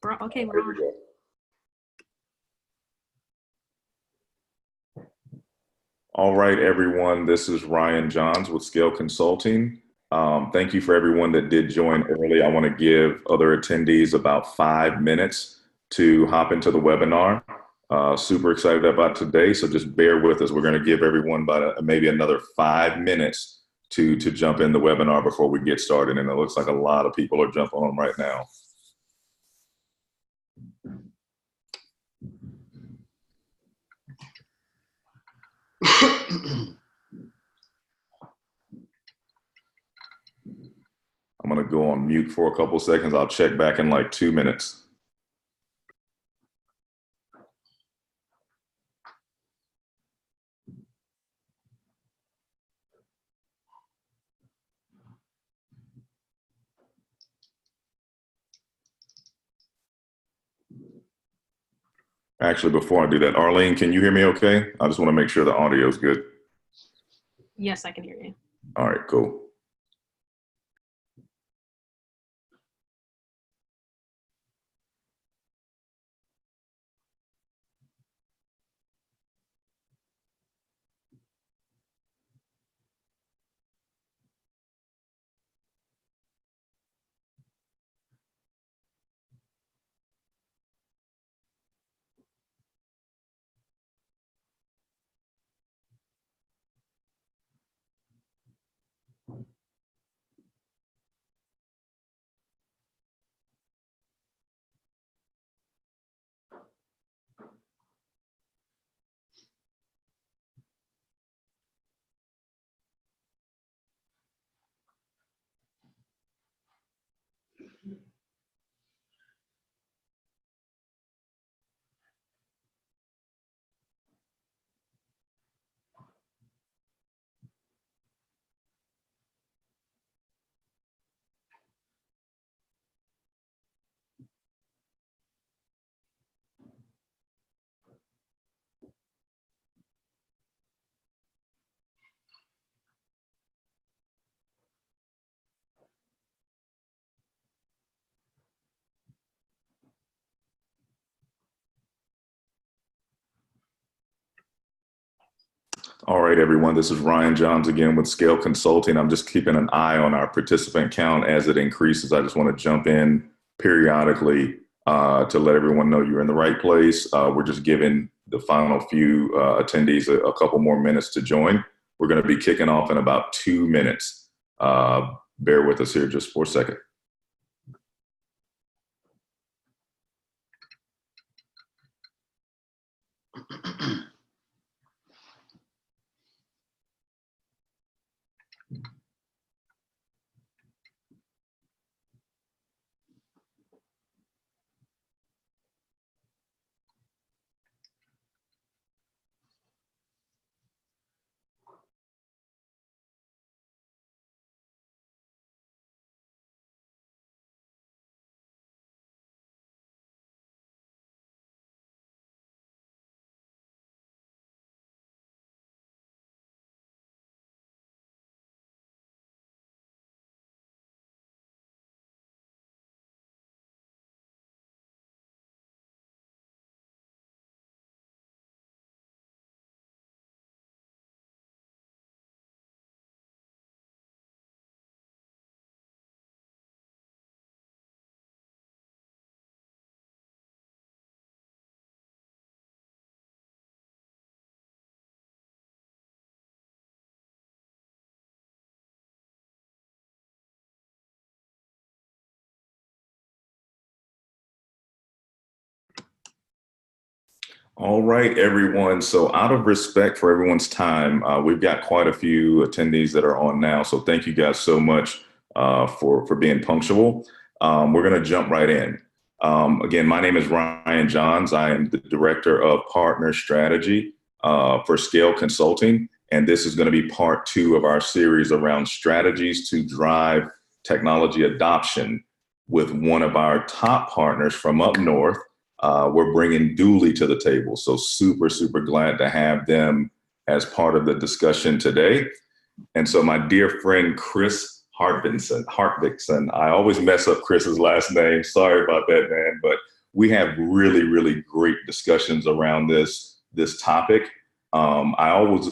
Okay, we're on. All right, everyone. This is Ryan Johns with Skaled Consulting. Thank you for everyone that did join early. I want to give other attendees about 5 minutes to hop into the webinar. Super excited about today, so just bear with us. We're going to give everyone about maybe another 5 minutes to jump in the webinar before we get started, and it looks like a lot of people are jumping on right now. I'm going to go on mute for a couple seconds. I'll check back in like 2 minutes. Actually, before I do that, Arlene, can you hear me okay? I just want to make sure the audio is good. Yes, I can hear you. All right, cool. All right, everyone, this is Ryan Johns again with Skaled Consulting. I'm just keeping an eye on our participant count as it increases. I just want to jump in periodically to let everyone know you're in the right place. We're just giving the final few attendees a couple more minutes to join. We're going to be kicking off in about 2 minutes. Bear with us here just for a second. All right, everyone. So out of respect for everyone's time, we've got quite a few attendees that are on now. So thank you guys so much for being punctual. We're going to jump right in. Again, my name is Ryan Johns. I am the Director of Partner Strategy for Skaled Consulting. And this is going to be part 2 of our series around strategies to drive technology adoption with one of our top partners from up north. We're bringing Dooley to the table. So super, super glad to have them as part of the discussion today. And so my dear friend, Chris Hartvikson. I always mess up Chris's last name. Sorry about that, man. But we have really, really great discussions around this topic. I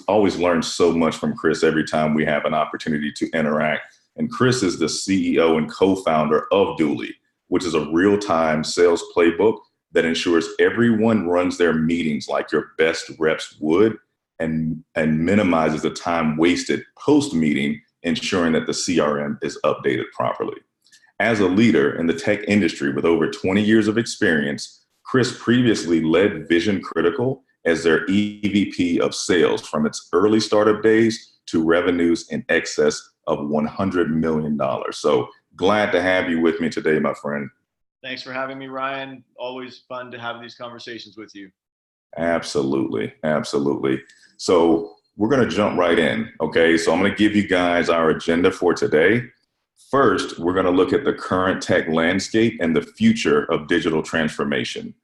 always learn so much from Chris every time we have an opportunity to interact. And Chris is the CEO and co-founder of Duly, which is a real-time sales playbook that ensures everyone runs their meetings like your best reps would, and minimizes the time wasted post-meeting, ensuring that the CRM is updated properly. As a leader in the tech industry with over 20 years of experience, Chris previously led Vision Critical as their EVP of sales from its early startup days to revenues in excess of $100 million. So glad to have you with me today, my friend. Thanks for having me, Ryan. Always fun to have these conversations with you. Absolutely. Absolutely. So we're going to jump right in. Okay. So I'm going to give you guys our agenda for today. First, we're going to look at the current tech landscape and the future of digital transformation.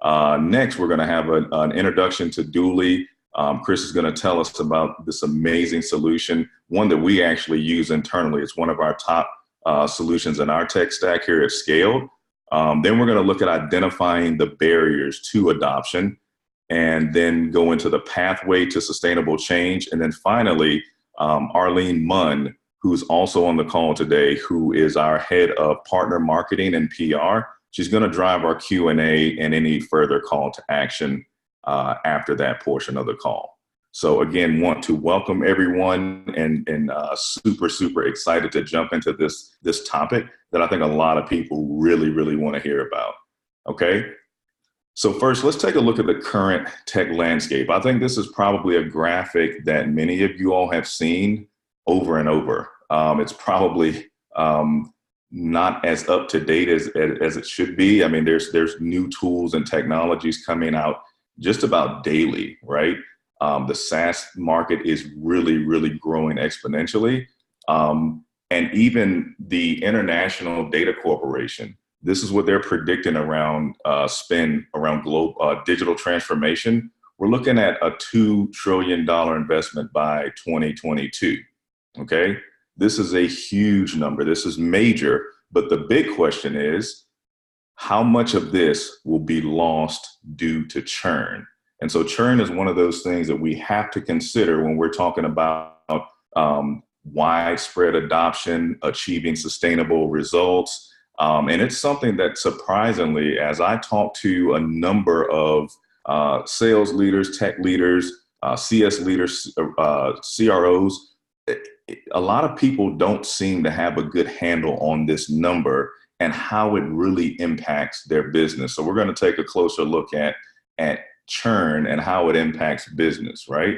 Next, we're going to have an introduction to Duly. Chris is going to tell us about this amazing solution, one that we actually use internally. It's one of our top solutions in our tech stack here at Skaled. Then we're going to look at identifying the barriers to adoption, and then go into the pathway to sustainable change. And then finally, Arlene Munn, who's also on the call today, who is our head of partner marketing and PR. She's going to drive our Q&A and any further call to action after that portion of the call. So again, want to welcome everyone, and super excited to jump into this topic that I think a lot of people really want to hear about. Okay. So first, let's take a look at the current tech landscape. I think this is probably a graphic that many of you all have seen over and over. It's probably not as up to date as it should be. I mean, there's new tools and technologies coming out just about daily, right? The SaaS market is really growing exponentially. And even the International Data Corporation, this is what they're predicting around spend around global digital transformation. We're looking at a $2 trillion investment by 2022. Okay, this is a huge number. This is major. But the big question is, how much of this will be lost due to churn? And so churn is one of those things that we have to consider when we're talking about widespread adoption, achieving sustainable results. And it's something that surprisingly, as I talk to a number of sales leaders, tech leaders, CS leaders, CROs, a lot of people don't seem to have a good handle on this number and how it really impacts their business. So we're going to take a closer look at churn and how it impacts business, right?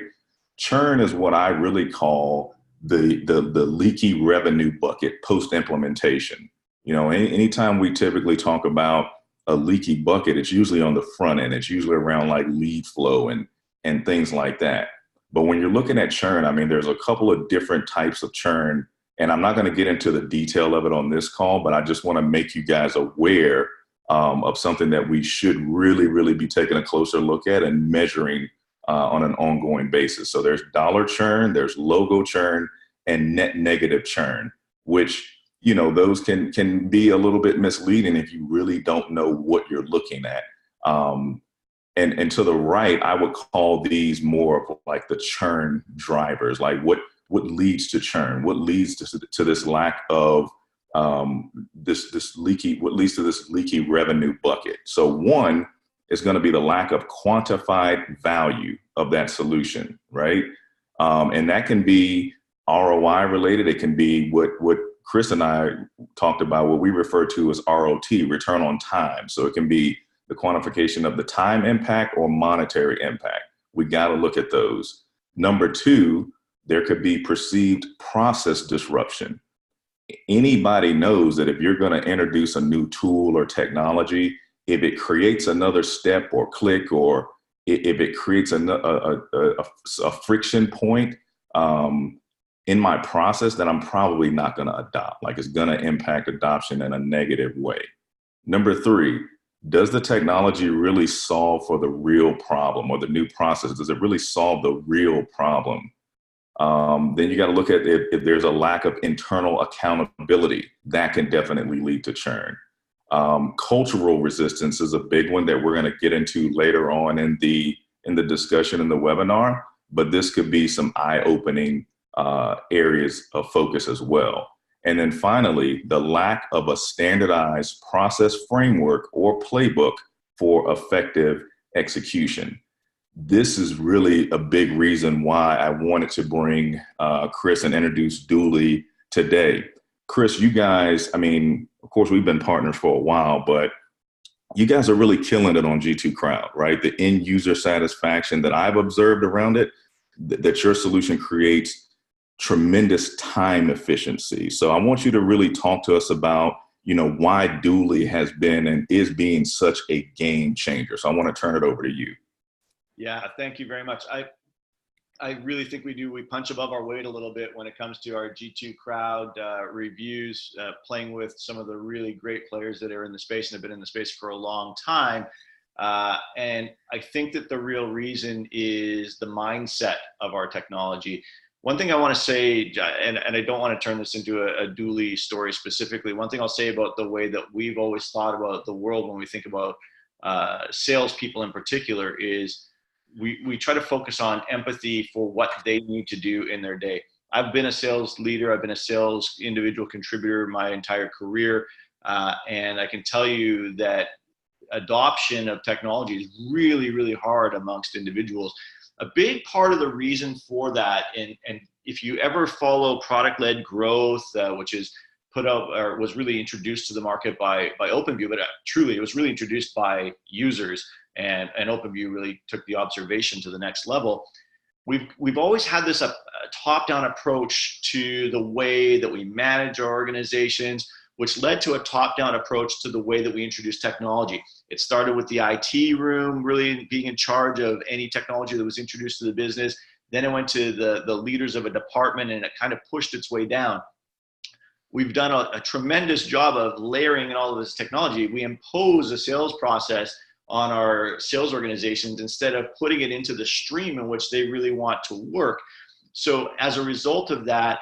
Churn is what I really call the leaky revenue bucket post-implementation. You know, anytime we typically talk about a leaky bucket, it's usually on the front end. It's usually around like lead flow and things like that. But when you're looking at churn, I mean, there's a couple of different types of churn, and I'm not going to get into the detail of it on this call, but I just want to make you guys aware of something that we should really be taking a closer look at and measuring on an ongoing basis. So there's dollar churn, there's logo churn, and net negative churn, which, you know, those can be a little bit misleading if you really don't know what you're looking at. And to the right, I would call these more of like the churn drivers, like what leads to churn, what leads to this lack of this leaky, what leads to this leaky revenue bucket. So one is going to be the lack of quantified value of that solution, right? And that can be ROI related. It can be what Chris and I talked about, what we refer to as ROT, return on time. So it can be the quantification of the time impact or monetary impact. We got to look at those. Number two, there could be perceived process disruption. Anybody knows that if you're going to introduce a new tool or technology, if it creates another step or click, or if it creates a friction point in my process, then I'm probably not going to adopt. Like, it's going to impact adoption in a negative way. Number three, does the technology really solve for the real problem, or the new process? Does it really solve the real problem? Then you got to look at if there's a lack of internal accountability, that can definitely lead to churn. Cultural resistance is a big one that we're going to get into later on in the discussion in the webinar, but this could be some eye-opening areas of focus as well. And then finally, the lack of a standardized process framework or playbook for effective execution. This is really a big reason why I wanted to bring Chris and introduce Dooley today. Chris, you guys, I mean, of course, we've been partners for a while, but you guys are really killing it on G2 Crowd, right? The end user satisfaction that I've observed around it, that your solution creates tremendous time efficiency. So I want you to really talk to us about, why Dooley has been and is being such a game changer. So I want to turn it over to you. Yeah, thank you very much. I really think we punch above our weight a little bit when it comes to our G2 Crowd reviews, playing with some of the really great players that are in the space and have been in the space for a long time. And I think that the real reason is the mindset of our technology. One thing I want to say, and I don't want to turn this into a Dooley story specifically, one thing I'll say about the way that we've always thought about the world when we think about salespeople in particular is we try to focus on empathy for what they need to do in their day. I've been a sales leader. I've been a sales individual contributor my entire career. And I can tell you that adoption of technology is really, really hard amongst individuals. A big part of the reason for that, and if you ever follow product-led growth, which is put out or was really introduced to the market by OpenView, but truly it was really introduced by users, and OpenView really took the observation to the next level. We've always had this a top-down approach to the way that we manage our organizations, which led to a top-down approach to the way that we introduce technology. It started with the IT room really being in charge of any technology that was introduced to the business. Then it went to the leaders of a department, and it kind of pushed its way down. We've done a tremendous job of layering in all of this technology. We impose a sales process on our sales organizations instead of putting it into the stream in which they really want to work. So as a result of that,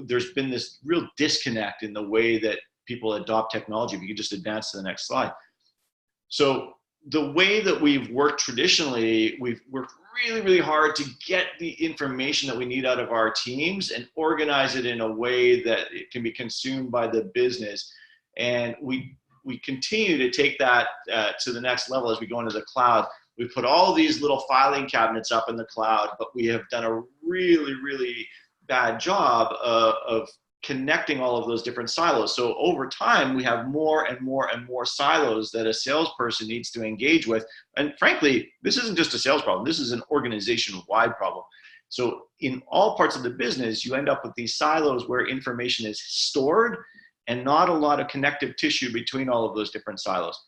there's been this real disconnect in the way that people adopt technology. If you could just advance to the next slide. So the way that we've worked traditionally, we've worked really, really hard to get the information that we need out of our teams and organize it in a way that it can be consumed by the business. And we continue to take that to the next level as we go into the cloud. We put all these little filing cabinets up in the cloud, but we have done a really, really bad job of connecting all of those different silos. So over time, we have more and more and more silos that a salesperson needs to engage with. And frankly, this isn't just a sales problem. This is an organization-wide problem. So in all parts of the business, you end up with these silos where information is stored and not a lot of connective tissue between all of those different silos.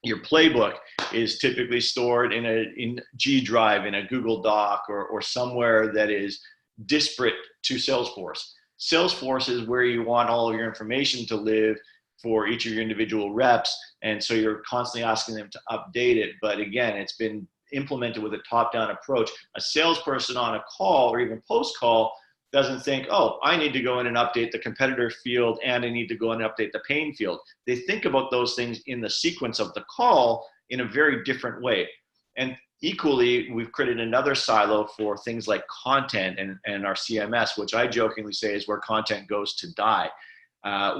Your playbook is typically stored in G Drive, in a Google Doc, or somewhere that is disparate to Salesforce. Salesforce is where you want all of your information to live for each of your individual reps. And so you're constantly asking them to update it. But again, it's been implemented with a top-down approach. A salesperson on a call or even post-call doesn't think, oh, I need to go in and update the competitor field and I need to go in and update the pain field. They think about those things in the sequence of the call in a very different way. And equally, we've created another silo for things like content and our CMS, which I jokingly say is where content goes to die.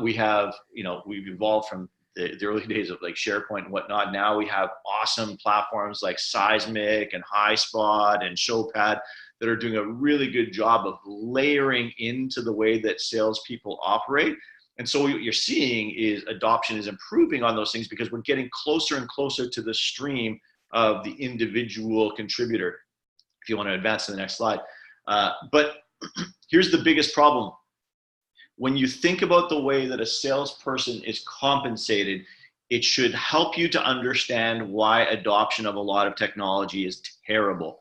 We've evolved from the early days of like SharePoint and whatnot. Now we have awesome platforms like Seismic and HighSpot and Showpad that are doing a really good job of layering into the way that salespeople operate. And so what you're seeing is adoption is improving on those things because we're getting closer and closer to the stream of the individual contributor, if you want to advance to the next slide. But here's the biggest problem. When you think about the way that a salesperson is compensated, it should help you to understand why adoption of a lot of technology is terrible.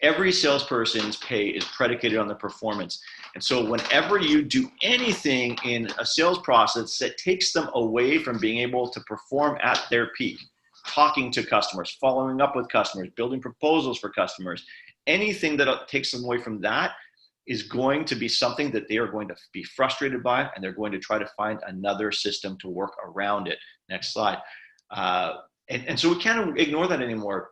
Every salesperson's pay is predicated on the performance. And so whenever you do anything in a sales process that takes them away from being able to perform at their peak, talking to customers, following up with customers, building proposals for customers, anything that takes them away from that is going to be something that they are going to be frustrated by, and they're going to try to find another system to work around it. Next slide. And so we can't ignore that anymore.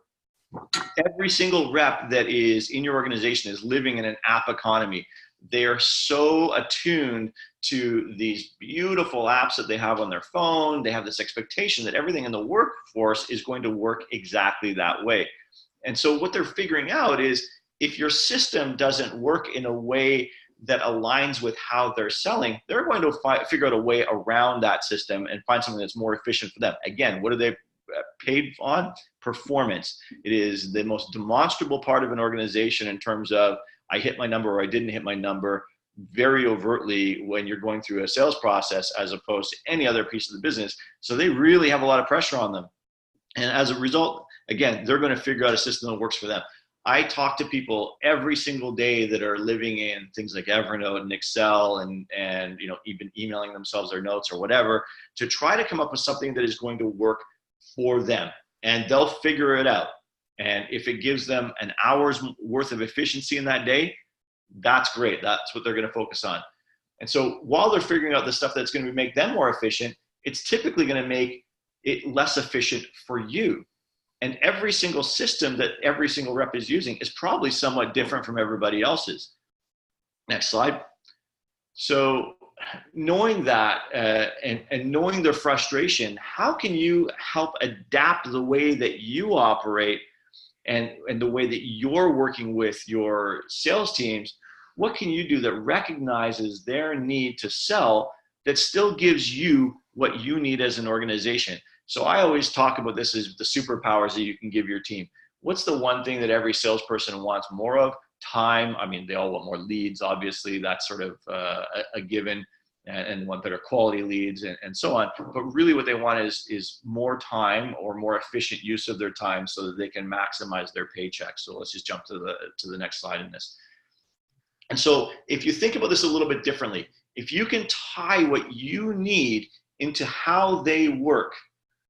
Every single rep that is in your organization is living in an app economy. They are so attuned to these beautiful apps that they have on their phone. They have this expectation that everything in the workforce is going to work exactly that way. And so what they're figuring out is, if your system doesn't work in a way that aligns with how they're selling, they're going to figure out a way around that system and find something that's more efficient for them. Again, what are they paid on? Performance. It is the most demonstrable part of an organization in terms of, I hit my number or I didn't hit my number, very overtly when you're going through a sales process, as opposed to any other piece of the business. So they really have a lot of pressure on them. And as a result, again, they're going to figure out a system that works for them. I talk to people every single day that are living in things like Evernote and Excel and even emailing themselves their notes or whatever, to try to come up with something that is going to work for them, and they'll figure it out. And if it gives them an hour's worth of efficiency in that day, that's great. That's what they're going to focus on. And so while they're figuring out the stuff that's going to make them more efficient, it's typically going to make it less efficient for you. And every single system that every single rep is using is probably somewhat different from everybody else's. Next slide. So knowing that and knowing their frustration, how can you help adapt the way that you operate and the way that you're working with your sales teams? What can you do that recognizes their need to sell that still gives you what you need as an organization? So I always talk about this as the superpowers that you can give your team. What's the one thing that every salesperson wants more of? Time. I mean, they all want more leads, obviously. That's sort of a given, and want better quality leads and so on. But really what they want is more time, or more efficient use of their time, so that they can maximize their paycheck. So let's just jump to the next slide in this. And so if you think about this a little bit differently, if you can tie what you need into how they work,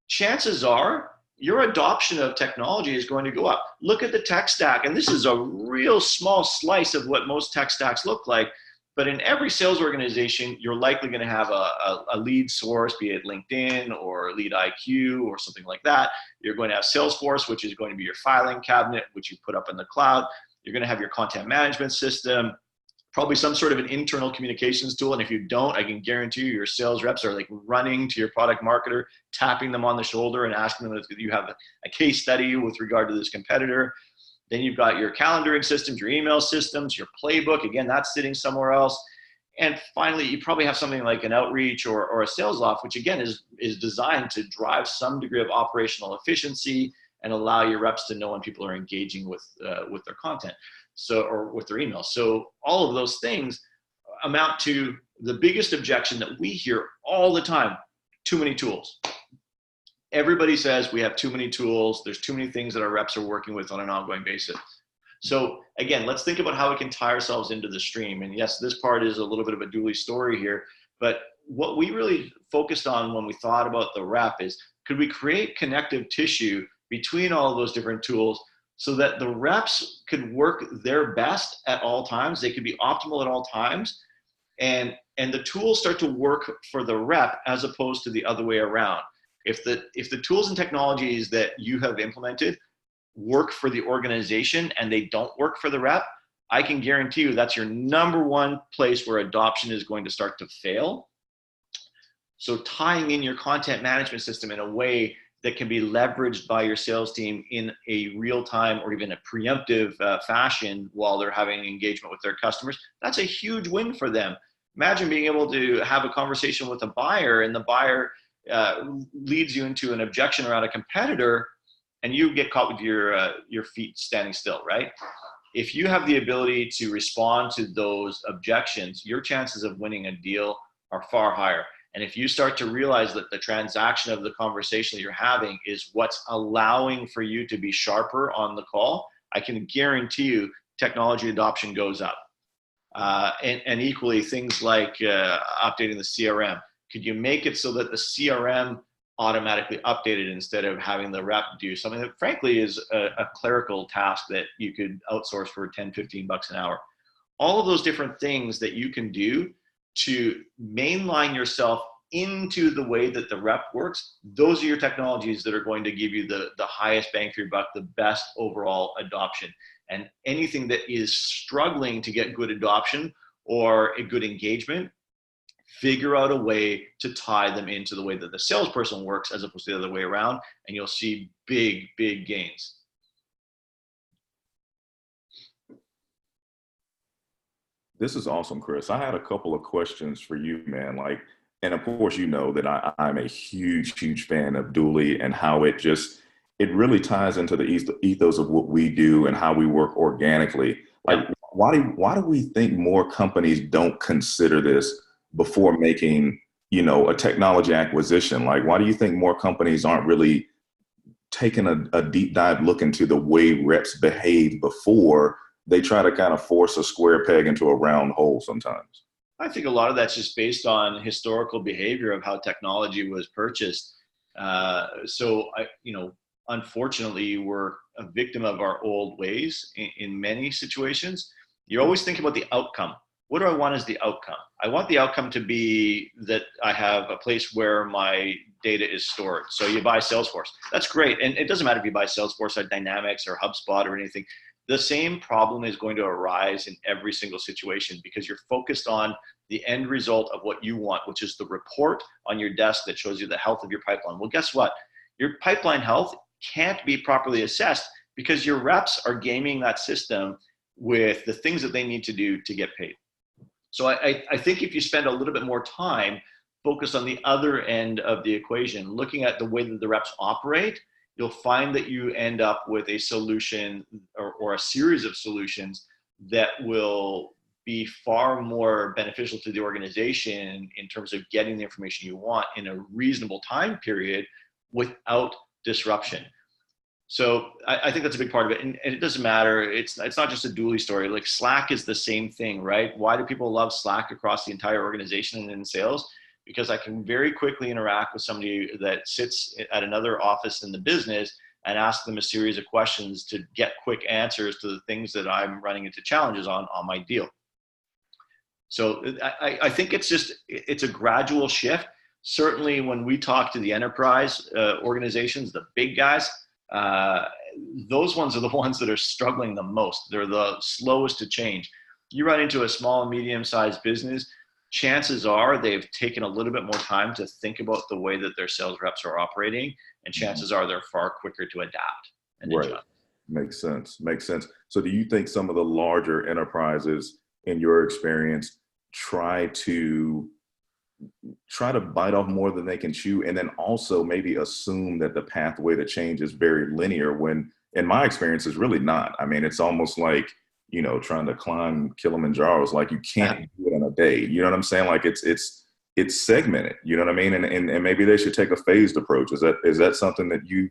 chances are your adoption of technology is going to go up. Look at the tech stack, and this is a real small slice of what most tech stacks look like. But in every sales organization, you're likely going to have a lead source, be it LinkedIn or Lead IQ or something like that. You're going to have Salesforce, which is going to be your filing cabinet, which you put up in the cloud. You're going to have your content management system, probably some sort of an internal communications tool. And if you don't, I can guarantee you your sales reps are like running to your product marketer, tapping them on the shoulder and asking them if you have a case study with regard to this competitor. Then you've got your calendaring systems, your email systems, your playbook. Again, that's sitting somewhere else. And finally, you probably have something like an outreach or a sales off, which again is designed to drive some degree of operational efficiency and allow your reps to know when people are engaging with their content, or with their emails. So all of those things amount to the biggest objection that we hear all the time: too many tools. Everybody says we have too many tools. There's too many things that our reps are working with on an ongoing basis. So again, let's think about how we can tie ourselves into the stream. And yes, this part is a little bit of a dually story here, but what we really focused on when we thought about the rep is, could we create connective tissue between all of those different tools so that the reps could work their best at all times? They could be optimal at all times. And the tools start to work for the rep as opposed to the other way around. If the tools and technologies that you have implemented work for the organization and they don't work for the rep, I can guarantee you that's your number one place where adoption is going to start to fail. So tying in your content management system in a way that can be leveraged by your sales team in a real-time or even a preemptive fashion while they're having engagement with their customers, that's a huge win for them. Imagine being able to have a conversation with a buyer, and the buyer leads you into an objection around a competitor, and you get caught with your feet standing still, right? If you have the ability to respond to those objections, your chances of winning a deal are far higher. And if you start to realize that the transaction of the conversation that you're having is what's allowing for you to be sharper on the call, I can guarantee you technology adoption goes up. And equally, things like updating the CRM. Could you make it so that the CRM automatically updated instead of having the rep do something that frankly is a clerical task that you could outsource for 10, 15 bucks an hour. All of those different things that you can do to mainline yourself into the way that the rep works, those are your technologies that are going to give you the highest bang for your buck, the best overall adoption. And anything that is struggling to get good adoption or a good engagement, figure out a way to tie them into the way that the salesperson works as opposed to the other way around, and you'll see big, big gains. This is awesome, Chris. I had a couple of questions for you, man. Like, and of course, you know that I'm a huge, huge fan of Dooley and how it really ties into the ethos of what we do and how we work organically. Like, why do we think more companies don't consider this before making, a technology acquisition? Like, why do you think more companies aren't really taking a deep dive look into the way reps behave before they try to kind of force a square peg into a round hole sometimes? I think a lot of that's just based on historical behavior of how technology was purchased. Unfortunately, we're a victim of our old ways in many situations. You always think about the outcome. What do I want as the outcome? I want the outcome to be that I have a place where my data is stored. So you buy Salesforce. That's great. And it doesn't matter if you buy Salesforce or Dynamics or HubSpot or anything. The same problem is going to arise in every single situation because you're focused on the end result of what you want, which is the report on your desk that shows you the health of your pipeline. Well, guess what? Your pipeline health can't be properly assessed because your reps are gaming that system with the things that they need to do to get paid. So I think if you spend a little bit more time focused on the other end of the equation, looking at the way that the reps operate, you'll find that you end up with a solution or a series of solutions that will be far more beneficial to the organization in terms of getting the information you want in a reasonable time period without disruption. So I think that's a big part of it. And it doesn't matter. It's not just a Dooley story. Like Slack is the same thing, right? Why do people love Slack across the entire organization and in sales? Because I can very quickly interact with somebody that sits at another office in the business and ask them a series of questions to get quick answers to the things that I'm running into challenges on my deal. So I think it's a gradual shift. Certainly when we talk to the enterprise organizations, the big guys, those ones are the ones that are struggling the most. They're the slowest to change. You run into a small and medium-sized business, chances are they've taken a little bit more time to think about the way that their sales reps are operating, and chances are they're far quicker to adapt and adjust. Makes sense. So do you think some of the larger enterprises, in your experience, try to bite off more than they can chew, and then also maybe assume that the pathway to change is very linear when, in my experience, is really not? I mean, it's almost like, trying to climb Kilimanjaro. It's like you can't do it in a day. You know what I'm saying? Like it's segmented. You know what I mean? And maybe they should take a phased approach. Is that something that you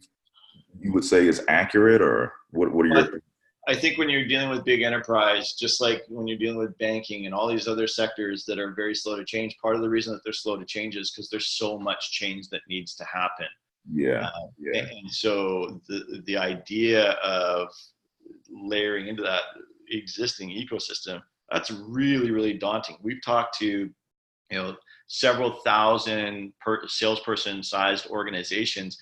would say is accurate, or what are your? I think when you're dealing with big enterprise, just like when you're dealing with banking and all these other sectors that are very slow to change, part of the reason that they're slow to change is because there's so much change that needs to happen. And so the idea of layering into that existing ecosystem, that's really, really daunting. We've talked to, several thousand salesperson sized organizations,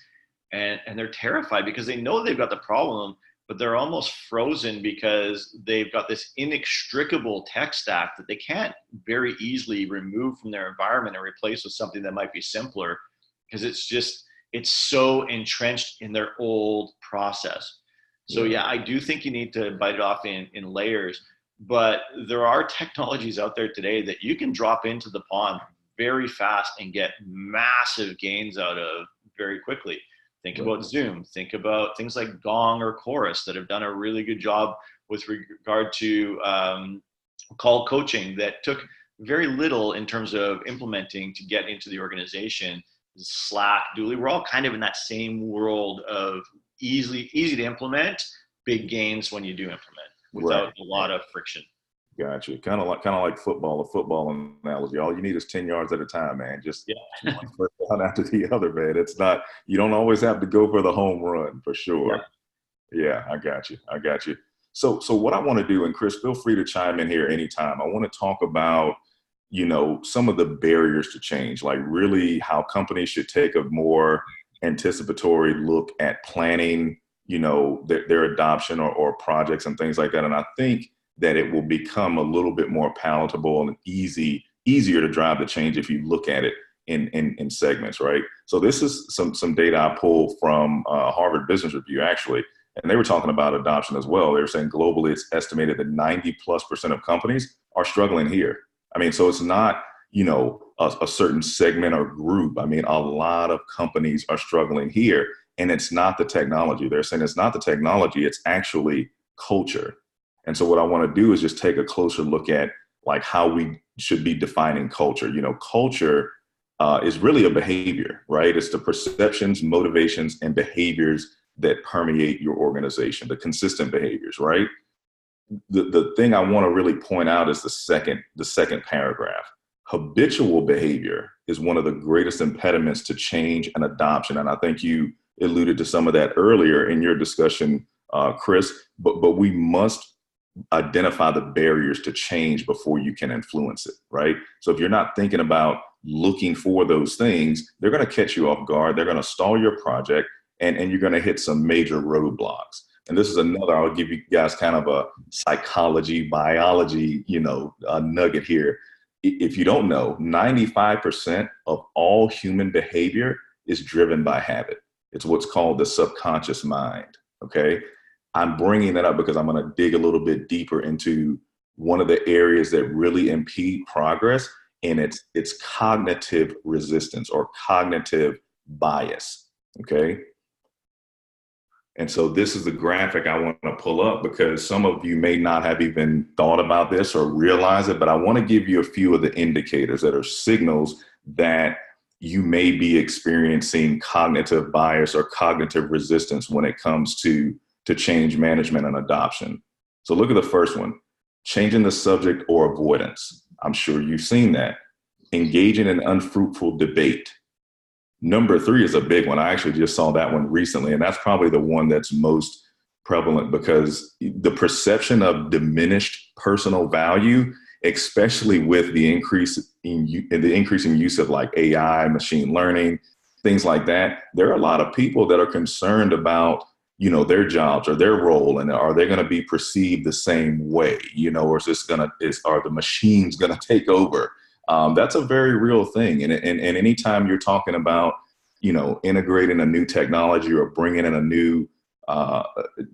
and they're terrified because they know they've got the problem, but they're almost frozen because they've got this inextricable tech stack that they can't very easily remove from their environment and replace with something that might be simpler, because it's so entrenched in their old process. So yeah, I do think you need to bite it off in layers, but there are technologies out there today that you can drop into the pond very fast and get massive gains out of very quickly. Think about Zoom. Think about things like Gong or Chorus that have done a really good job with regard to call coaching that took very little in terms of implementing to get into the organization. Slack, Dooley, we're all kind of in that same world of easy to implement, big gains when you do implement without a lot of friction. Gotcha. Kind of like football, a football analogy. All you need is 10 yards at a time, man. Just Yeah. one first down after the other, man. It's not, you don't always have to go for the home run for sure. Yeah, I got you. I got you. So what I want to do, and Chris, feel free to chime in here anytime. I want to talk about, some of the barriers to change, like really how companies should take a more anticipatory look at planning, their adoption or projects and things like that. And I think that it will become a little bit more palatable and easier to drive the change if you look at it in segments, right? So this is some data I pulled from Harvard Business Review, actually, and they were talking about adoption as well. They were saying globally, it's estimated that 90+% of companies are struggling here. I mean, so it's not, a certain segment or group. I mean, a lot of companies are struggling here, and it's not the technology. They're saying it's not the technology, it's actually culture. And so what I want to do is just take a closer look at like how we should be defining culture. Culture is really a behavior, right? It's the perceptions, motivations, and behaviors that permeate your organization, the consistent behaviors, right? The thing I want to really point out is the second paragraph. Habitual behavior is one of the greatest impediments to change and adoption. And I think you alluded to some of that earlier in your discussion, Chris, but we must identify the barriers to change before you can influence it, right? So if you're not thinking about looking for those things, they're going to catch you off guard. They're going to stall your project, and you're going to hit some major roadblocks. And this is another, I'll give you guys kind of a psychology, biology, a nugget here. If you don't know, 95% of all human behavior is driven by habit. It's what's called the subconscious mind, okay? I'm bringing that up because I'm going to dig a little bit deeper into one of the areas that really impede progress, and it's cognitive resistance or cognitive bias, okay? And so this is the graphic I want to pull up because some of you may not have even thought about this or realize it, but I want to give you a few of the indicators that are signals that you may be experiencing cognitive bias or cognitive resistance when it comes to change management and adoption. So look at the first one, changing the subject or avoidance. I'm sure you've seen that. Engaging in unfruitful debate. Number 3 is a big one. I actually just saw that one recently, and that's probably the one that's most prevalent because the perception of diminished personal value, especially with the increasing use of like AI, machine learning, things like that, there are a lot of people that are concerned about their jobs or their role, and are they going to be perceived the same way, or are the machines going to take over? That's a very real thing. And anytime you're talking about, integrating a new technology or bringing in a new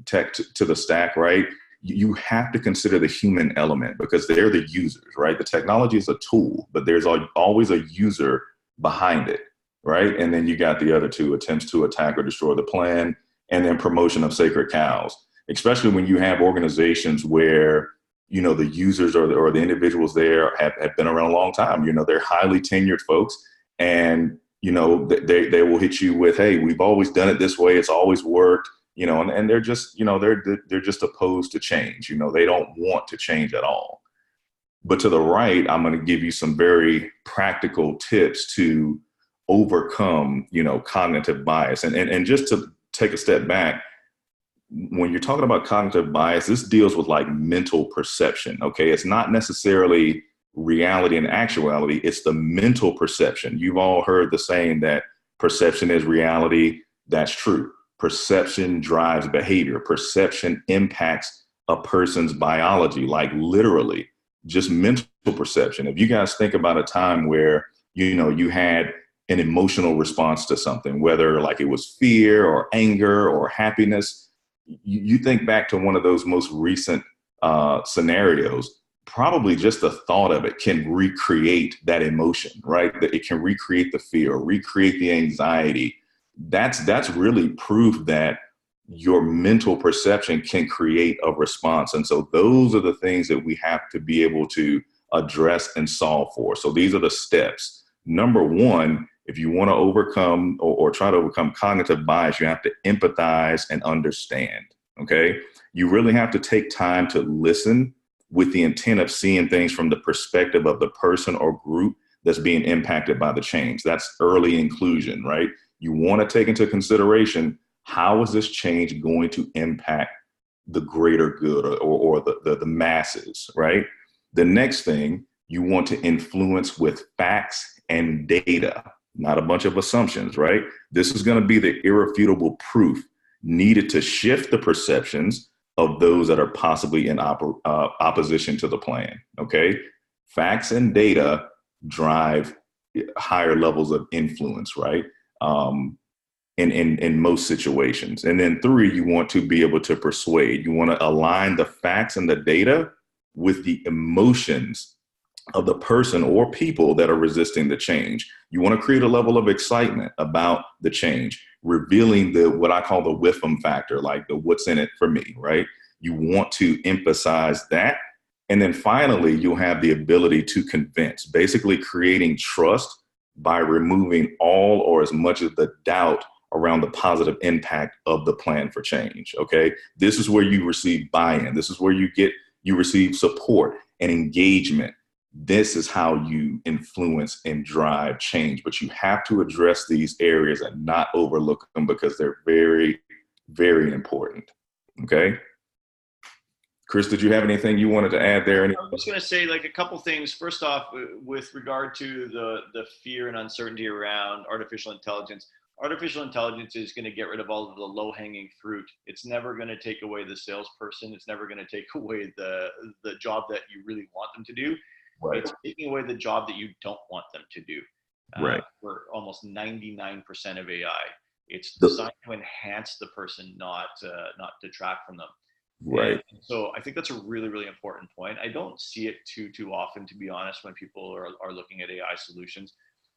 tech to the stack, right? You have to consider the human element because they're the users, right? The technology is a tool, but there's always a user behind it, right? And then you got the other two, attempts to attack or destroy the plan, and then promotion of sacred cows, especially when you have organizations where, the users or the individuals there have been around a long time. They're highly tenured folks, and, they will hit you with, hey, we've always done it this way. It's always worked, and they're just, they're just opposed to change. They don't want to change at all. But to the right, I'm going to give you some very practical tips to overcome, cognitive bias. And just to take a step back, when you're talking about cognitive bias, this deals with like mental perception, okay? It's not necessarily reality and actuality, it's the mental perception. You've all heard the saying that perception is reality. That's true. Perception drives behavior. Perception impacts a person's biology, like literally, just mental perception. If you guys think about a time where, you had an emotional response to something, whether like it was fear or anger or happiness, you think back to one of those most recent scenarios, probably just the thought of it can recreate that emotion, right? That it can recreate the fear, recreate the anxiety. That's really proof that your mental perception can create a response. And so those are the things that we have to be able to address and solve for. So these are the steps. Number 1, if you want to overcome or try to overcome cognitive bias, you have to empathize and understand, okay? You really have to take time to listen, with the intent of seeing things from the perspective of the person or group that's being impacted by the change. That's early inclusion, right? You want to take into consideration, how is this change going to impact the greater good or the masses, right? The next thing, you want to influence with facts and data, not a bunch of assumptions, right? This is going to be the irrefutable proof needed to shift the perceptions of those that are possibly in opposition to the plan, okay? Facts and data drive higher levels of influence, right? In most situations. And then 3, you want to be able to persuade. You want to align the facts and the data with the emotions of the person or people that are resisting the change. You want to create a level of excitement about the change, revealing what I call the whiffum factor, like the what's in it for me, right? You want to emphasize that. And then finally, you'll have the ability to convince, basically creating trust by removing all or as much of the doubt around the positive impact of the plan for change, okay? This is where you receive buy-in. This is where you receive support and engagement. This is how you influence and drive change, but you have to address these areas and not overlook them because they're very, very important, okay? Chris, did you have anything you wanted to add there? I was just going to say, like, a couple things. First off, with regard to the fear and uncertainty around artificial intelligence is going to get rid of all of the low-hanging fruit. It's never going to take away the salesperson. It's never going to take away the job that you really want them to do. Right. It's taking away the job that you don't want them to do. Right. For almost 99% of AI, it's designed to enhance the person, not detract from them. Right. And so I think that's a really, really important point. I don't see it too often, to be honest, when people are looking at AI solutions.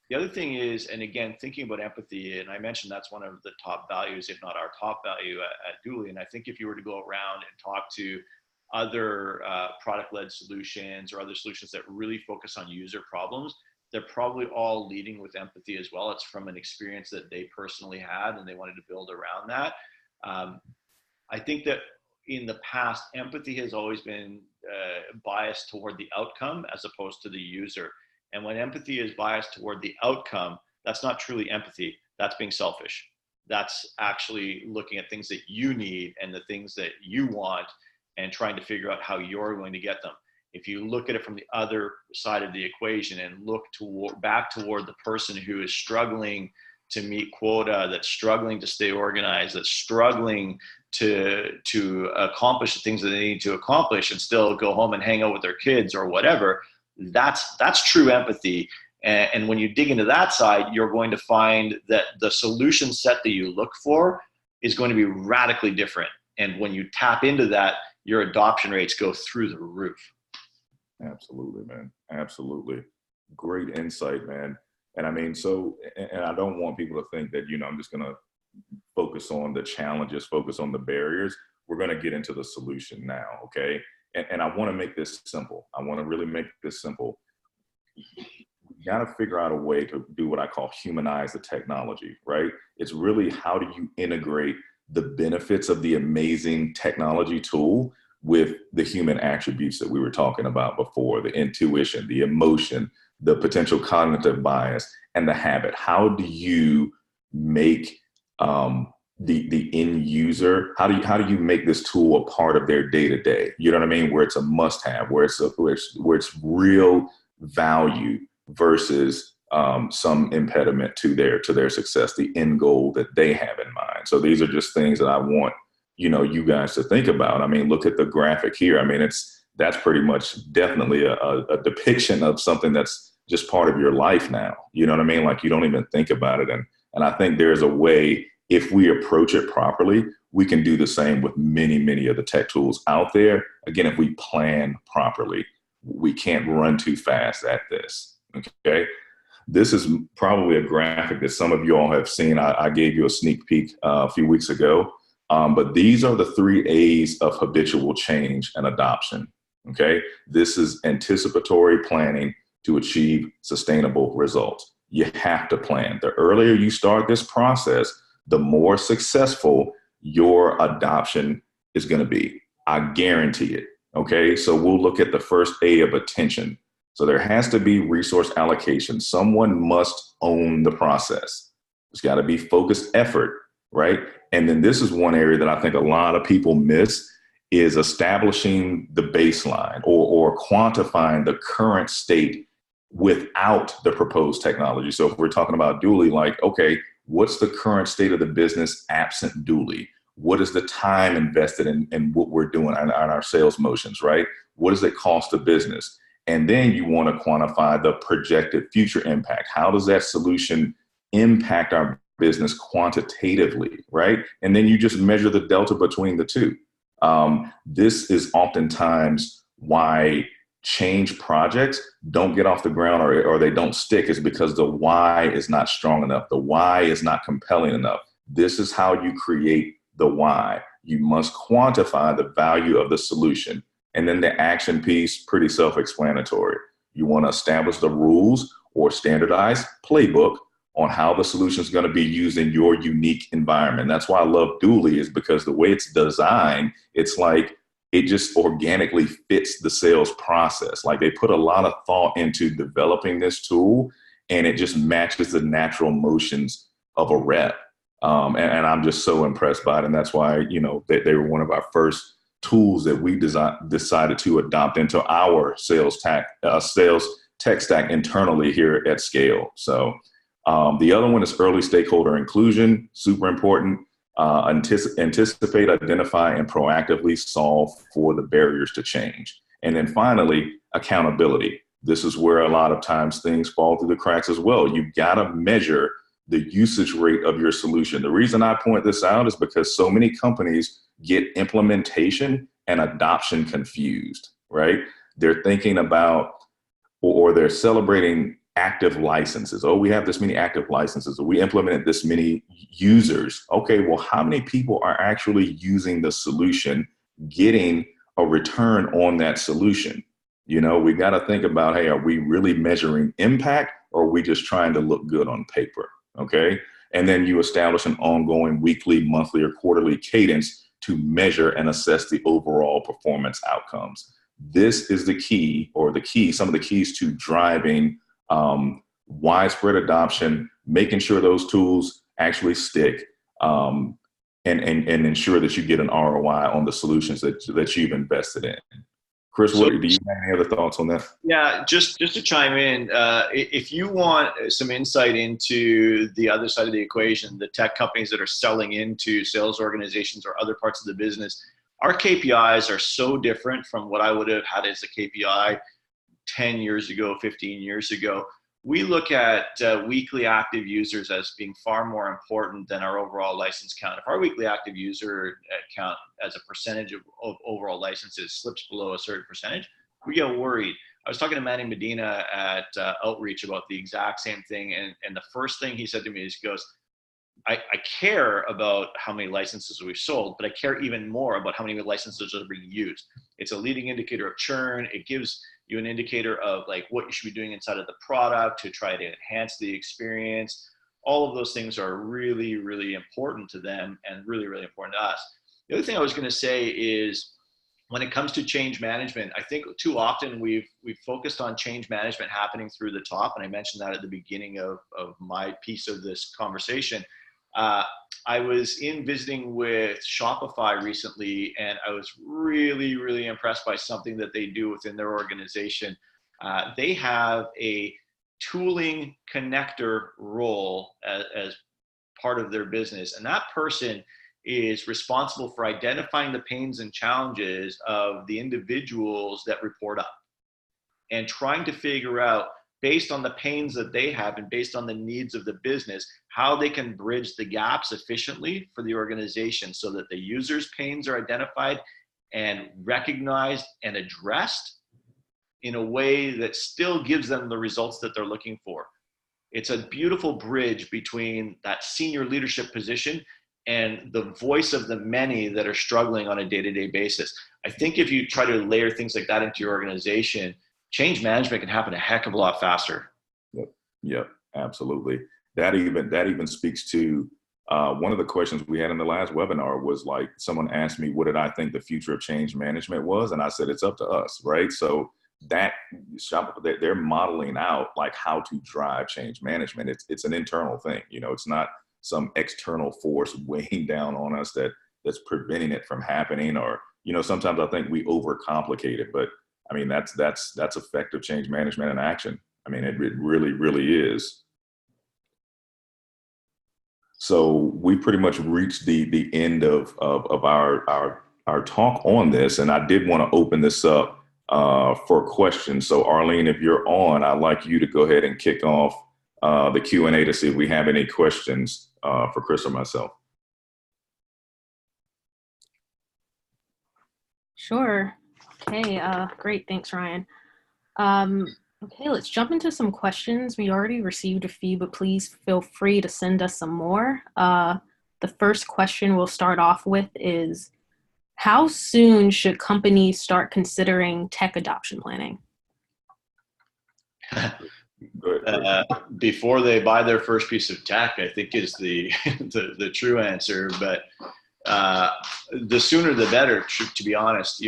The other thing is, and again, thinking about empathy, and I mentioned that's one of the top values, if not our top value at Dooley. And I think if you were to go around and talk to other product-led solutions or other solutions that really focus on user problems, they're probably all leading with empathy as well. It's from an experience that they personally had and they wanted to build around that. I think that in the past, empathy has always been biased toward the outcome as opposed to the user. And when empathy is biased toward the outcome, that's not truly empathy. That's being selfish. That's actually looking at things that you need and the things that you want and trying to figure out how you're going to get them. If you look at it from the other side of the equation and look back toward the person who is struggling to meet quota, that's struggling to stay organized, that's struggling to accomplish the things that they need to accomplish and still go home and hang out with their kids or whatever, that's true empathy. And when you dig into that side, you're going to find that the solution set that you look for is going to be radically different. And when you tap into that, your adoption rates go through the roof. Absolutely, man. Absolutely. Great insight, man. And I mean, and I don't want people to think that, I'm just going to focus on the challenges, focus on the barriers. We're going to get into the solution now, okay? And I want to make this simple. I want to really make this simple. You got to figure out a way to do what I call humanize the technology, right? It's really, how do you integrate the benefits of the amazing technology tool with the human attributes that we were talking about before, the intuition, the emotion, the potential cognitive bias, and the habit. How do you make the end user, how do you make this tool a part of their day-to-day? You know what I mean? Where it's a must-have, where it's real value versus some impediment to their success, the end goal that they have in mind. So these are just things that I want you guys to think about. I mean, look at the graphic here. I mean, that's pretty much definitely a depiction of something that's just part of your life now. You know what I mean? Like, you don't even think about it. And I think there's a way, if we approach it properly, we can do the same with many, many of the tech tools out there. Again, if we plan properly, we can't run too fast at this, okay? This is probably a graphic that some of you all have seen. I gave you a sneak peek a few weeks ago, but these are the 3 A's of habitual change and adoption, okay? This is anticipatory planning to achieve sustainable results. You have to plan. The earlier you start this process, the more successful your adoption is going to be. I guarantee it. Okay, so we'll look at the first A of attention. So there has to be resource allocation. Someone must own the process. There's got to be focused effort, right? And then this is one area that I think a lot of people miss is establishing the baseline or quantifying the current state without the proposed technology. So if we're talking about Dooley, like, okay, what's the current state of the business absent Dooley? What is the time invested in what we're doing on our sales motions, right? What does it cost the business? And then you want to quantify the projected future impact. How does that solution impact our business quantitatively, right? And then you just measure the delta between the two. This is oftentimes why change projects don't get off the ground or they don't stick, is because the why is not strong enough. The why is not compelling enough. This is how you create the why. You must quantify the value of the solution. And then the action piece, pretty self-explanatory. You want to establish the rules or standardized playbook on how the solution is going to be used in your unique environment. That's why I love Dooley, is because the way it's designed, it's like it just organically fits the sales process. Like they put a lot of thought into developing this tool, and it just matches the natural motions of a rep. And I'm just so impressed by it. And that's why, you know, they were one of our first tools that we decided to adopt into our sales tech stack internally here at Scale. So the other one is early stakeholder inclusion, super important. Anticipate, identify, and proactively solve for the barriers to change. And then finally, accountability. This is where a lot of times things fall through the cracks as well. You've got to measure the usage rate of your solution. The reason I point this out is because so many companies get implementation and adoption confused, right? They're thinking about, or they're celebrating active licenses. Oh, we have this many active licenses, or we implemented this many users. Okay, well, how many people are actually using the solution, getting a return on that solution? You know, we got to think about, hey, are we really measuring impact, or are we just trying to look good on paper? Okay. And then you establish an ongoing weekly, monthly, or quarterly cadence to measure and assess the overall performance outcomes. This is the key, or some of the keys to driving widespread adoption, making sure those tools actually stick, and ensure that you get an ROI on the solutions that you've invested in. Chris, do you have any other thoughts on that? Yeah, just to chime in, if you want some insight into the other side of the equation, the tech companies that are selling into sales organizations or other parts of the business, our KPIs are so different from what I would have had as a KPI 10 years ago, 15 years ago. We look at weekly active users as being far more important than our overall license count. If our weekly active user count as a percentage of overall licenses slips below a certain percentage, we get worried. I was talking to Manny Medina at Outreach about the exact same thing. And the first thing he said to me is, he goes, I care about how many licenses we've sold, but I care even more about how many licenses are being used. It's a leading indicator of churn. It gives you an indicator of like what you should be doing inside of the product to try to enhance the experience. All of those things are really, really important to them and really, really important to us. The other thing I was going to say is, when it comes to change management, I think too often we've focused on change management happening through the top. And I mentioned that at the beginning of my piece of this conversation. I was visiting with Shopify recently, and I was really, really impressed by something that they do within their organization. They have a tooling connector role as part of their business. And that person is responsible for identifying the pains and challenges of the individuals that report up and trying to figure out, based on the pains that they have and based on the needs of the business, how they can bridge the gaps efficiently for the organization so that the user's pains are identified and recognized and addressed in a way that still gives them the results that they're looking for. It's a beautiful bridge between that senior leadership position and the voice of the many that are struggling on a day-to-day basis. I think if you try to layer things like that into your organization, change management can happen a heck of a lot faster. Yep, absolutely. That even speaks to One of the questions we had in the last webinar was like, someone asked me, what did I think the future of change management was? And I said, it's up to us, right? So that they're modeling out like how to drive change management. It's an internal thing, you know, it's not some external force weighing down on us that's preventing it from happening. Or, you know, sometimes I think we overcomplicate it, but I mean, that's effective change management in action. I mean, it really, really is. So we pretty much reached the end of our talk on this, and I did want to open this up for questions. So Arlene, if you're on, I'd like you to go ahead and kick off the Q&A to see if we have any questions for Chris or myself. Sure. Okay, great. Thanks, Ryan. Okay, let's jump into some questions. We already received a few, but please feel free to send us some more. The first question we'll start off with is, how soon should companies start considering tech adoption planning? Before they buy their first piece of tech, I think is the the true answer. But the sooner the better, to be honest.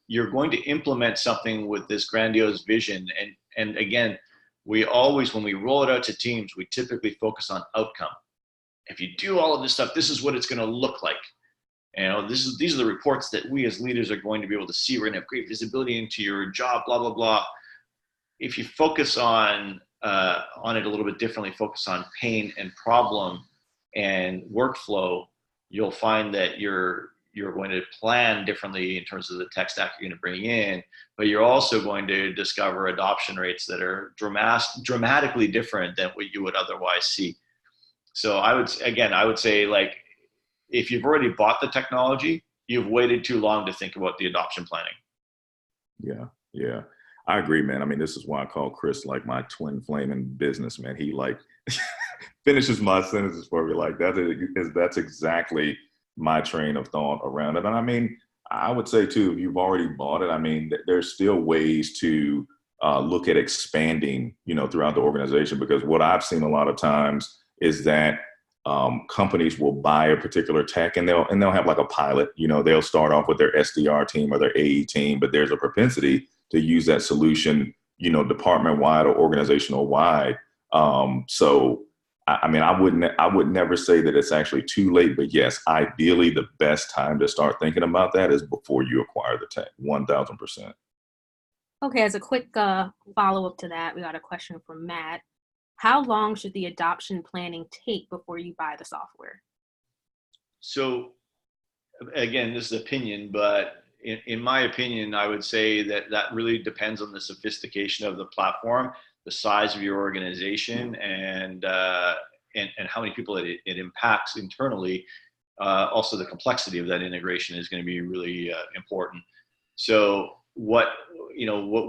You're going to implement something with this grandiose vision. And again, we always, when we roll it out to teams, we typically focus on outcome. If you do all of this stuff, this is what it's going to look like. You know, these are the reports that we as leaders are going to be able to see. We're going to have great visibility into your job, blah, blah, blah. If you focus on it a little bit differently, focus on pain and problem and workflow, you'll find that you're going to plan differently in terms of the tech stack you're going to bring in, but you're also going to discover adoption rates that are dramatically different than what you would otherwise see. So I would say, like, if you've already bought the technology, you've waited too long to think about the adoption planning. Yeah. I agree, man. I mean, this is why I call Chris like my twin flame in business, man. He like finishes my sentences for me. Like that's exactly my train of thought around it. And I mean, I would say too, if you've already bought it, I mean, there's still ways to look at expanding, you know, throughout the organization, because what I've seen a lot of times is that companies will buy a particular tech and they'll have like a pilot, you know, they'll start off with their SDR team or their AE team, but there's a propensity to use that solution, you know, department wide or organizational wide. So I mean, I would never say that it's actually too late, but yes, ideally the best time to start thinking about that is before you acquire the tech, 1000%. Okay, as a quick follow-up to that, we got a question from Matt. How long should the adoption planning take before you buy the software? So again, this is opinion, but in my opinion, I would say that really depends on the sophistication of the platform, the size of your organization, and how many people it impacts internally. Also, the complexity of that integration is going to be really important. So what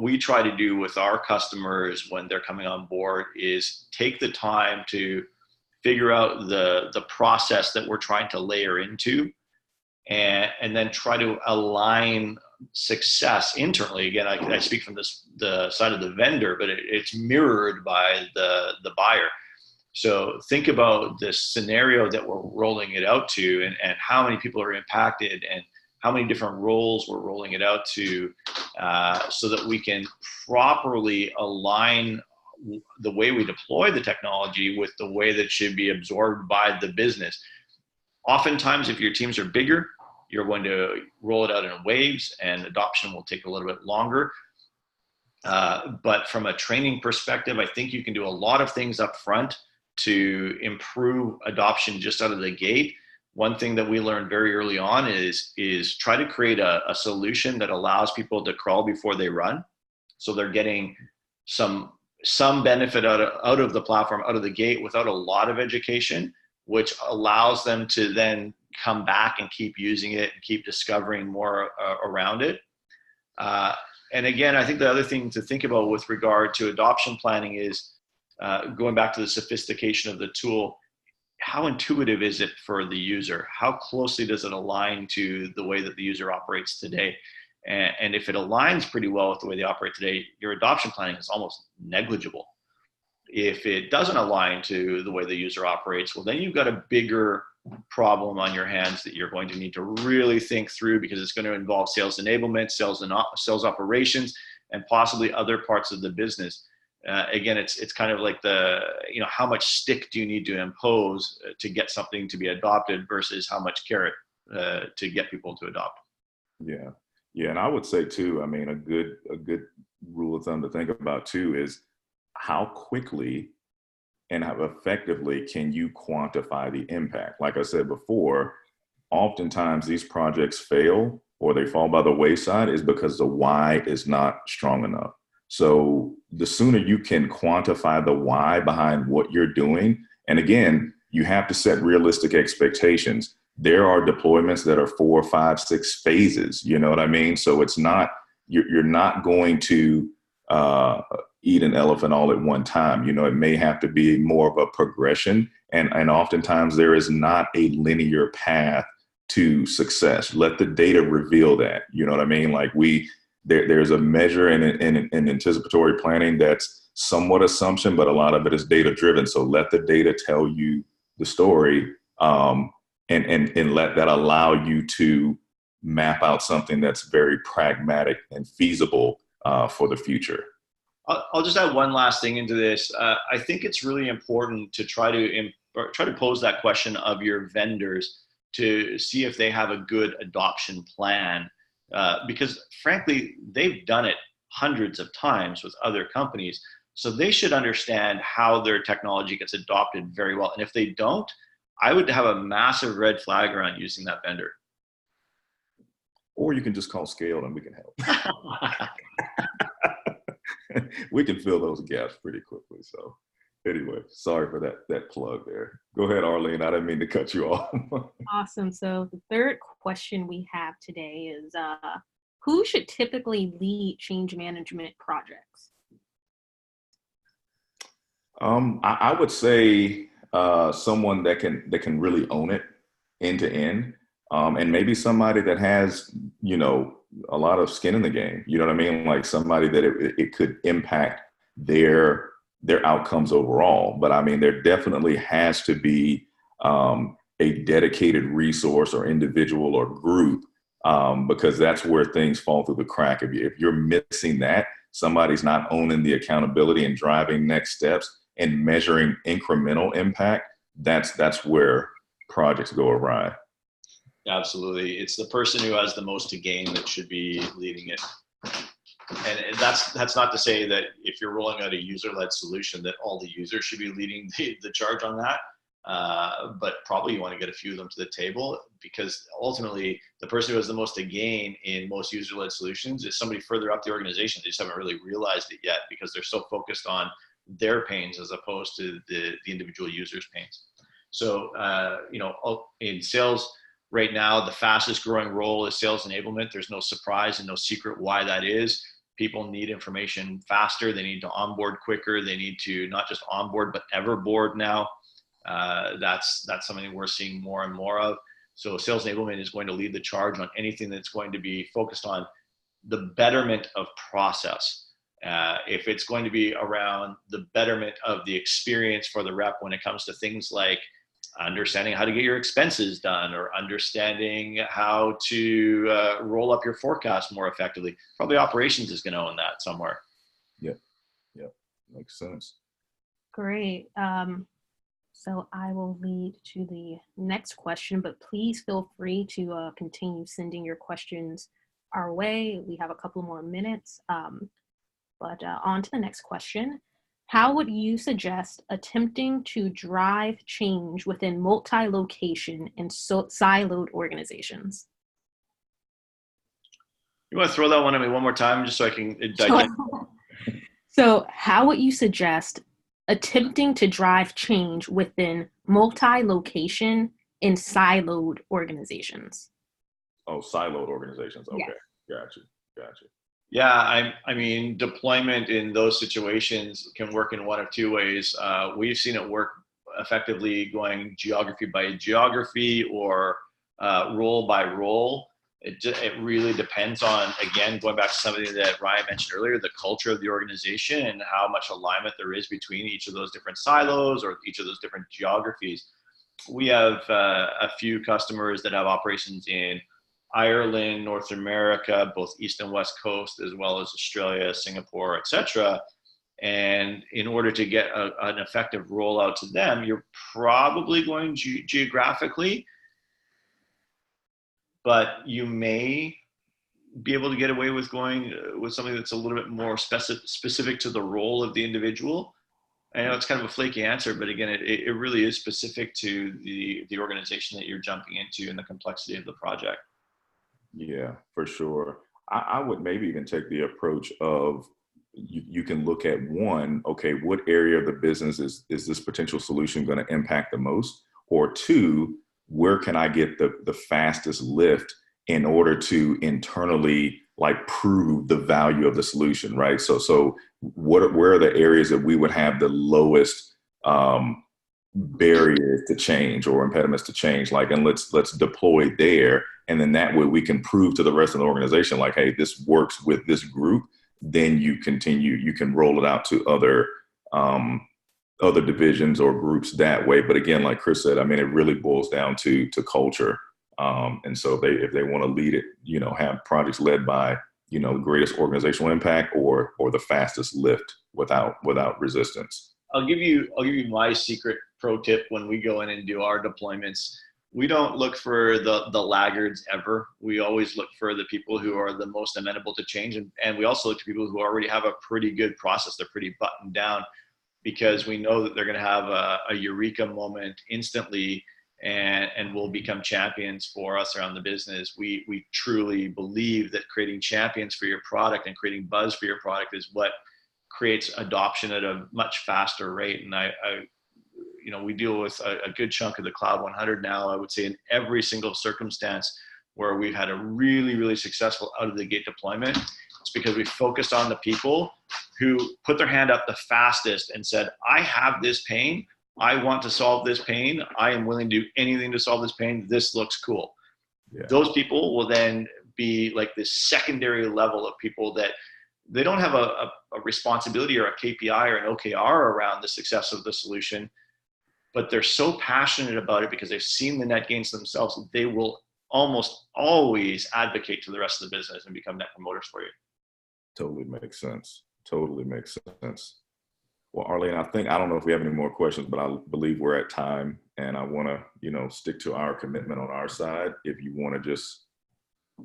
we try to do with our customers when they're coming on board is take the time to figure out the process that we're trying to layer into, and then try to align success internally. Again, I speak from the side of the vendor, but it's mirrored by the buyer. So think about this scenario that we're rolling it out to, and how many people are impacted, and how many different roles we're rolling it out to, so that we can properly align the way we deploy the technology with the way that should be absorbed by the business. Oftentimes, if your teams are bigger, you're going to roll it out in waves, and adoption will take a little bit longer. But from a training perspective, I think you can do a lot of things up front to improve adoption just out of the gate. One thing that we learned very early on is try to create a solution that allows people to crawl before they run. So they're getting some benefit out of the platform out of the gate without a lot of education, which allows them to then come back and keep using it and keep discovering more around it. And again, I think the other thing to think about with regard to adoption planning is going back to the sophistication of the tool. How intuitive is it for the user? How closely does it align to the way that the user operates today? And if it aligns pretty well with the way they operate today, your adoption planning is almost negligible. If it doesn't align to the way the user operates, well, then you've got a bigger problem on your hands that you're going to need to really think through, because it's going to involve sales enablement, sales operations, and possibly other parts of the business. Again, it's kind of like how much stick do you need to impose to get something to be adopted versus how much carrot to get people to adopt. Yeah. Yeah. And I would say too, I mean, a good rule of thumb to think about too is how quickly and how effectively can you quantify the impact? Like I said before, oftentimes these projects fail or they fall by the wayside is because the why is not strong enough. So the sooner you can quantify the why behind what you're doing, and again, you have to set realistic expectations. There are deployments that are 4, 5, 6 phases. You know what I mean? So it's not, you're not going to eat an elephant all at one time. You know, it may have to be more of a progression. And oftentimes there is not a linear path to success. Let the data reveal that. You know what I mean? Like there's a measure in anticipatory planning that's somewhat assumption, but a lot of it is data driven. So let the data tell you the story, and let that allow you to map out something that's very pragmatic and feasible for the future. I'll just add one last thing into this. I think it's really important to try to pose that question of your vendors to see if they have a good adoption plan, because frankly, they've done it hundreds of times with other companies. So they should understand how their technology gets adopted very well. And if they don't, I would have a massive red flag around using that vendor. Or you can just call Skaled and we can help. We can fill those gaps pretty quickly. So anyway, sorry for that plug there. Go ahead, Arlene. I didn't mean to cut you off. Awesome. So the third question we have today is, who should typically lead change management projects? I would say someone that can really own it end to end, and maybe somebody that has, a lot of skin in the game. You know what I mean? Like somebody that it could impact their outcomes overall. But I mean, there definitely has to be a dedicated resource or individual or group, because that's where things fall through the crack. If you're missing that, somebody's not owning the accountability and driving next steps and measuring incremental impact, that's where projects go awry. Absolutely. It's the person who has the most to gain that should be leading it. And that's not to say that if you're rolling out a user-led solution that all the users should be leading the charge on that. But probably you want to get a few of them to the table, because ultimately the person who has the most to gain in most user-led solutions is somebody further up the organization. They just haven't really realized it yet because they're so focused on their pains as opposed to the individual user's pains. So, in sales right now, the fastest growing role is sales enablement. There's no surprise and no secret why that is. People need information faster. They need to onboard quicker. They need to not just onboard, but ever board now. That's something we're seeing more and more of. So sales enablement is going to lead the charge on anything that's going to be focused on the betterment of process. If it's going to be around the betterment of the experience for the rep when it comes to things like understanding how to get your expenses done or understanding how to roll up your forecast more effectively, probably operations is going to own that somewhere. Yep. Makes sense. Great. So I will lead to the next question, but please feel free to continue sending your questions our way. We have a couple more minutes, but on to the next question. How would you suggest attempting to drive change within multi-location and siloed organizations? You want to throw that one at me one more time just so I can digest? So how would you suggest attempting to drive change within multi-location and siloed organizations? Oh, siloed organizations. Okay. Yes. Gotcha. Yeah, I mean, deployment in those situations can work in one of two ways. We've seen it work effectively going geography by geography or role by role. It really depends on, again, going back to something that Ryan mentioned earlier, the culture of the organization and how much alignment there is between each of those different silos or each of those different geographies. we have a few customers that have operations in Ireland, North America, both East and West Coast, as well as Australia, Singapore, etc. And in order to get an effective rollout to them, you're probably going geographically, but you may be able to get away with going with something that's a little bit more specific to the role of the individual. I know it's kind of a flaky answer, but again, it really is specific to the organization that you're jumping into and the complexity of the project. Yeah, for sure. I would maybe even take the approach of you can look at one, okay, what area of the business is this potential solution going to impact the most? Or two, where can I get the fastest lift in order to internally like prove the value of the solution, right? So where are the areas that we would have the lowest barriers to change or impediments to change, like, and let's deploy there. And then that way we can prove to the rest of the organization, like, hey, this works with this group. Then you can roll it out to other divisions or groups that way. But again, like Chris said, I mean, it really boils down to culture. And so if they want to lead it, have projects led by, the greatest organizational impact or the fastest lift without resistance. I'll give you my secret pro tip when we go in and do our deployments. We don't look for the laggards ever. We always look for the people who are the most amenable to change. And we also look to people who already have a pretty good process. They're pretty buttoned down, because we know that they're going to have a eureka moment instantly and will become champions for us around the business. We truly believe that creating champions for your product and creating buzz for your product is what creates adoption at a much faster rate. And we deal with a good chunk of the Cloud 100 now. I would say in every single circumstance where we've had a really, really successful out of the gate deployment, it's because we focused on the people who put their hand up the fastest and said, I have this pain. I want to solve this pain. I am willing to do anything to solve this pain. This looks cool. Yeah. Those people will then be like this secondary level of people that they don't have a responsibility or a KPI or an OKR around the success of the solution, but they're so passionate about it because they've seen the net gains themselves. They will almost always advocate to the rest of the business and become net promoters for you. Totally makes sense. Well, Arlene, I don't know if we have any more questions, but I believe we're at time, and I want to, stick to our commitment on our side. If you want to just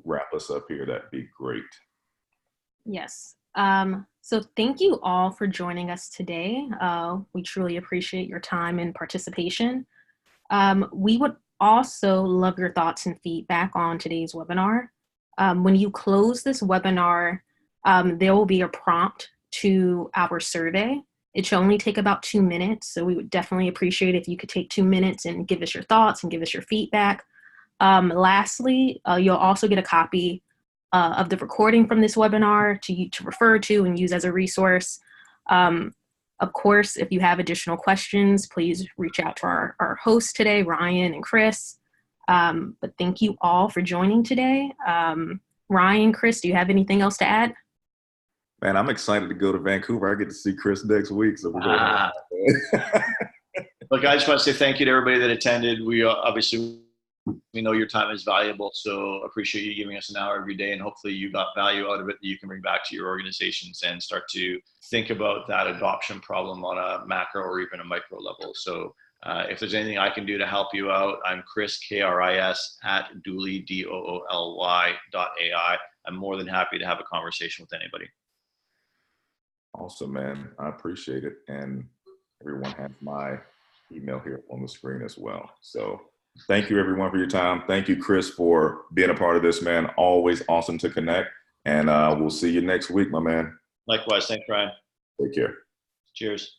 wrap us up here, that'd be great. Yes. So thank you all for joining us today. We truly appreciate your time and participation. We would also love your thoughts and feedback on today's webinar. When you close this webinar, there will be a prompt to our survey. It should only take about 2 minutes, so we would definitely appreciate if you could take 2 minutes and give us your thoughts and give us your feedback. Lastly, you'll also get a copy of the recording from this webinar to refer to and use as a resource. Of course, if you have additional questions, please reach out to our hosts today, Ryan and Chris. But thank you all for joining today. Ryan, Chris, do you have anything else to add? Man, I'm excited to go to Vancouver. I get to see Chris next week. So we're going Look, I just want to say thank you to everybody that attended. We know your time is valuable, so appreciate you giving us an hour every day, and hopefully you got value out of it that you can bring back to your organizations and start to think about that adoption problem on a macro or even a micro level. So if there's anything I can do to help you out, I'm Chris, K-R-I-S, at Dooley, DOOLY.ai. I'm more than happy to have a conversation with anybody. Awesome, man. I appreciate it. And everyone has my email here on the screen as well. So thank you, everyone, for your time. Thank you, Chris, for being a part of this, man. Always awesome to connect. And we'll see you next week, my man. Likewise. Thanks, Ryan. Take care. Cheers.